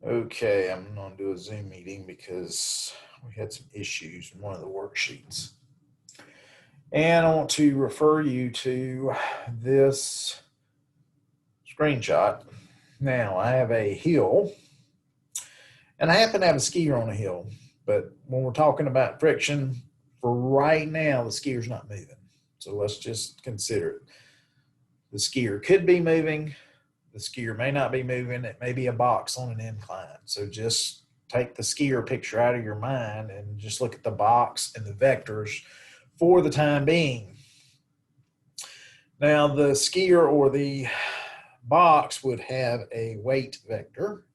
Okay, I'm going to do a Zoom meeting because we had some issues in one of the worksheets. And I want to refer you to this screenshot. Now, I have a hill, and I happen to have a skier on a hill. But when we're talking about friction, for right now, the skier's not moving. So let's just consider it. The skier could be moving. The skier may not be moving. It may be a box on an incline. So just take the skier picture out of your mind and just look at the box and the vectors for the time being. Now, the skier or the box would have a weight vector,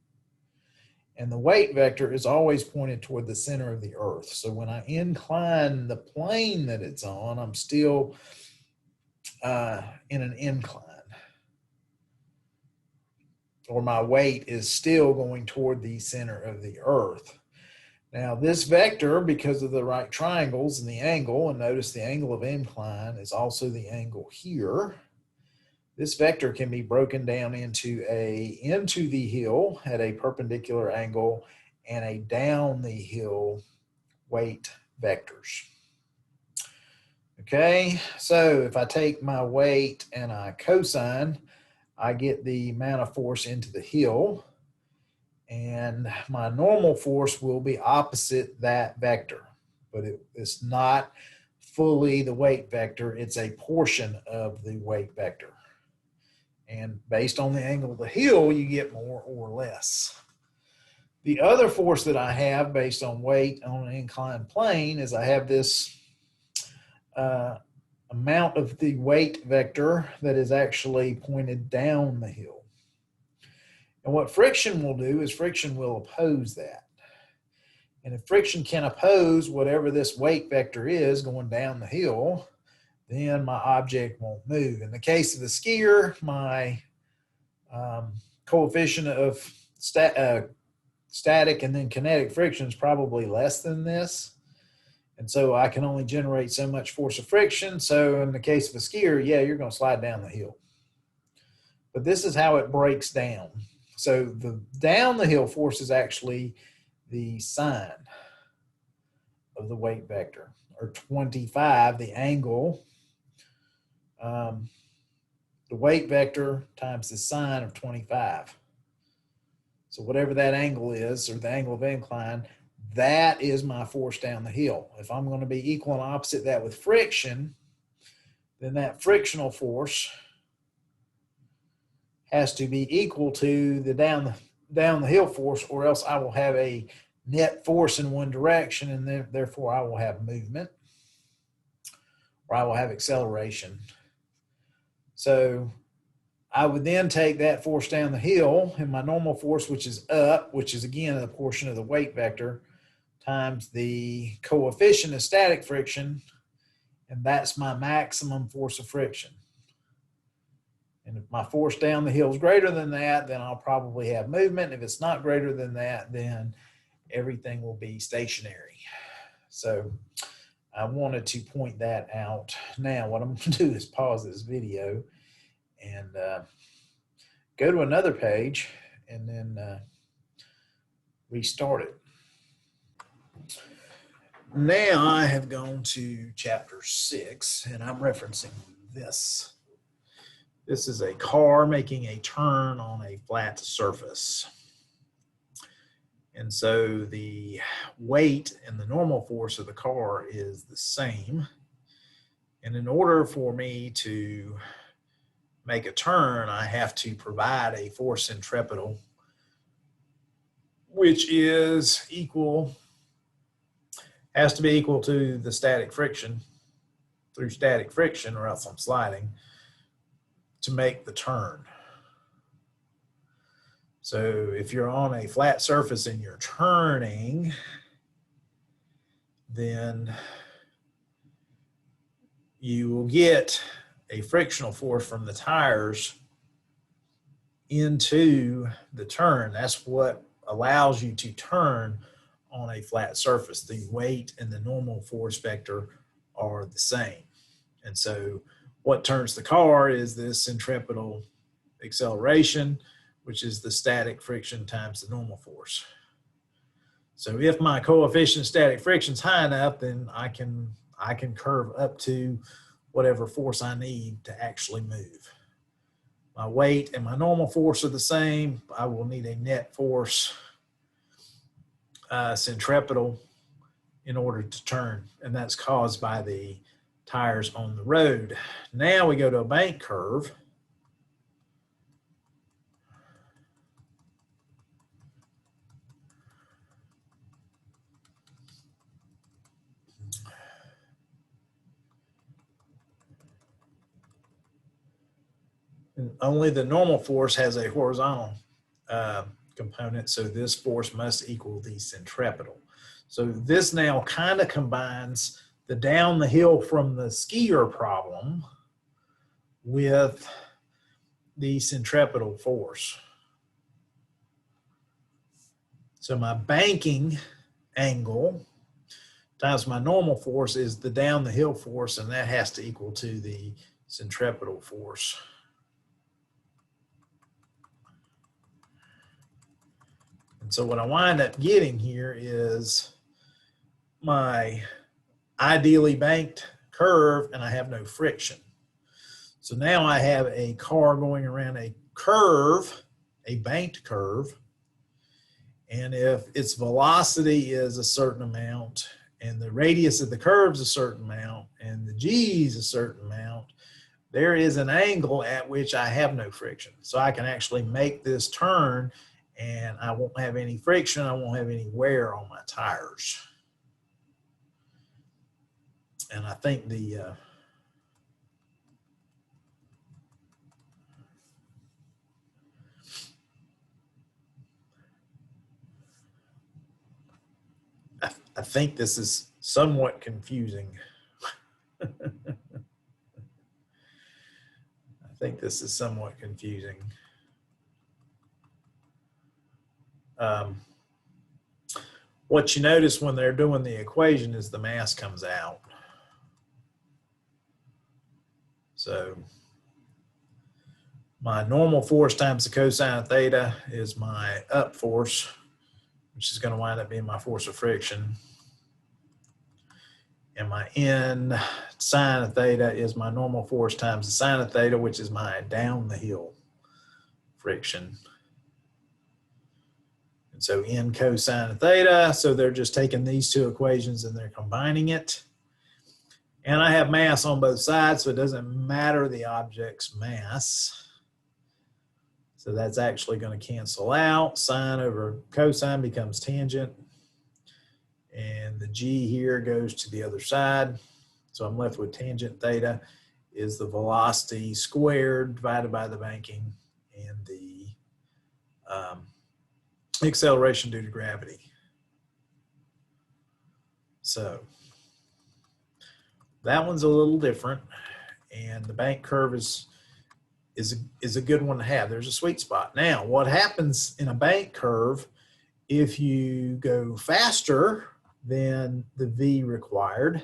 and the weight vector is always pointed toward the center of the earth. So when I incline the plane that it's on, I'm still in an incline, or my weight is still going toward the center of the earth. Now this vector, because of the right triangles and the angle, and notice the angle of incline is also the angle here, this vector can be broken down into the hill at a perpendicular angle and a down the hill weight vectors. Okay, so if I take my weight and I cosine, I get the amount of force into the hill, and my normal force will be opposite that vector, but it's not fully the weight vector, it's a portion of the weight vector. And based on the angle of the hill, you get more or less. The other force that I have based on weight on an inclined plane is I have this amount of the weight vector that is actually pointed down the hill. And what friction will do is friction will oppose that. And if friction can oppose whatever this weight vector is going down the hill, then my object won't move. In the case of the skier, my coefficient of static and then kinetic friction is probably less than this. And so I can only generate so much force of friction. So in the case of a skier, yeah, you're going to slide down the hill. But this is how it breaks down. So the down the hill force is actually the sine of the weight vector, or 25, the angle, the weight vector times the sine of 25. So whatever that angle is, or the angle of incline, that is my force down the hill. If I'm going to be equal and opposite that with friction, then that frictional force has to be equal to the down the hill force, or else I will have a net force in one direction, and therefore I will have movement, or I will have acceleration. So I would then take that force down the hill and my normal force, which is up, which is again a portion of the weight vector, times the coefficient of static friction, and that's my maximum force of friction. And if my force down the hill is greater than that, then I'll probably have movement. If it's not greater than that, then everything will be stationary. So I wanted to point that out. Now what I'm going to do is pause this video and go to another page and then restart it. Now I have gone to chapter 6, and I'm referencing this. This is a car making a turn on a flat surface. And so the weight and the normal force of the car is the same. And in order for me to make a turn, I have to provide a force centripetal, which is has to be equal to the static friction, through static friction, or else I'm sliding, to make the turn. So if you're on a flat surface and you're turning, then you will get a frictional force from the tires into the turn. That's what allows you to turn on a flat surface. The weight and the normal force vector are the same. And so what turns the car is this centripetal acceleration, which is the static friction times the normal force. So if my coefficient of static friction is high enough, then I can curve up to whatever force I need to actually move. My weight and my normal force are the same. I will need a net force centripetal in order to turn, and that's caused by the tires on the road. Now we go to a bank curve. And only the normal force has a horizontal component, so this force must equal the centripetal. So this now kind of combines the down the hill from the skier problem with the centripetal force. So my banking angle times my normal force is the down the hill force, and that has to equal to the centripetal force. And so what I wind up getting here is my ideally banked curve, and I have no friction. So now I have a car going around a curve, a banked curve, and if its velocity is a certain amount, and the radius of the curve is a certain amount, and the g is a certain amount, there is an angle at which I have no friction. So I can actually make this turn, and I won't have any friction, I won't have any wear on my tires. And I think I think this is somewhat confusing. I think this is somewhat confusing. What you notice when they're doing the equation is the mass comes out. So my normal force times the cosine of theta is my up force, which is going to wind up being my force of friction. And my n sine of theta is my normal force times the sine of theta, which is my down the hill friction. And so n cosine of theta, so they're just taking these two equations and they're combining it. And I have mass on both sides, so it doesn't matter the object's mass. So that's actually going to cancel out. Sine over cosine becomes tangent. And the g here goes to the other side. So I'm left with tangent theta is the velocity squared divided by the banking and the acceleration due to gravity. So that one's a little different, and the bank curve is a good one to have. There's a sweet spot. Now, what happens in a bank curve if you go faster than the V required?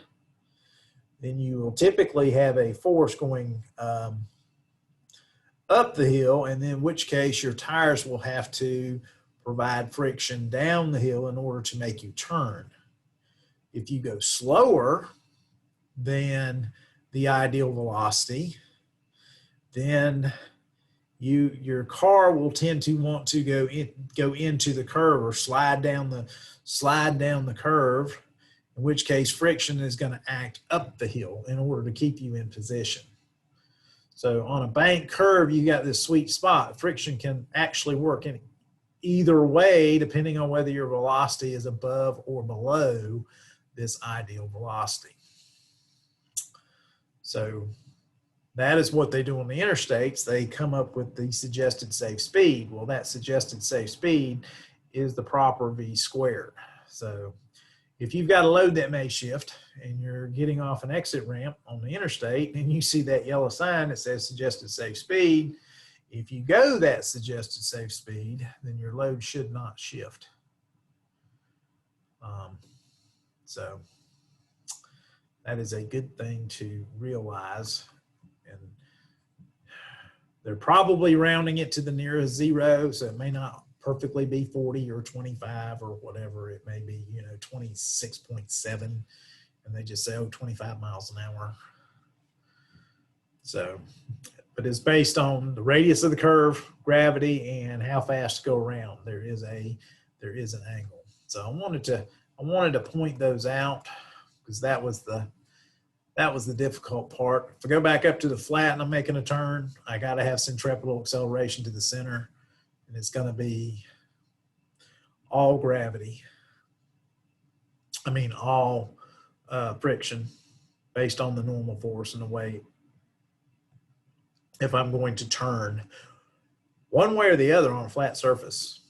Then you will typically have a force going up the hill, and in which case your tires will have to provide friction down the hill in order to make you turn. If you go slower than the ideal velocity, then your car will tend to want to go into the curve or slide down the curve, in which case friction is going to act up the hill in order to keep you in position. So on a bank curve, you got this sweet spot. Friction can actually work in either way, depending on whether your velocity is above or below this ideal velocity. So that is what they do on the interstates. They come up with the suggested safe speed. Well, that suggested safe speed is the proper V squared. So if you've got a load that may shift and you're getting off an exit ramp on the interstate and you see that yellow sign that says suggested safe speed, if you go that suggested safe speed, then your load should not shift. So that is a good thing to realize. And They're probably rounding it to the nearest zero, so it may not perfectly be 40 or 25 or whatever it may be, 26.7, and they just say, oh, 25 miles an hour. So, but it's based on the radius of the curve, gravity, and how fast to go around. There is an angle. So I wanted to point those out because that was the difficult part. If I go back up to the flat and I'm making a turn, I got to have centripetal acceleration to the center, and it's going to be all gravity. I mean, all friction based on the normal force and the weight. If I'm going to turn one way or the other on a flat surface,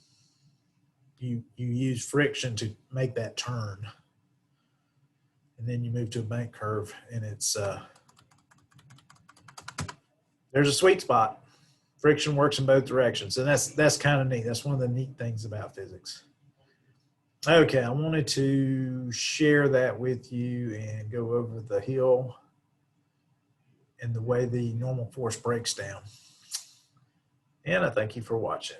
you use friction to make that turn. And then you move to a bank curve, and it's there's a sweet spot. Friction works in both directions, and that's kind of neat. That's one of the neat things about physics. Okay, I wanted to share that with you and go over the hill and the way the normal force breaks down. And I thank you for watching.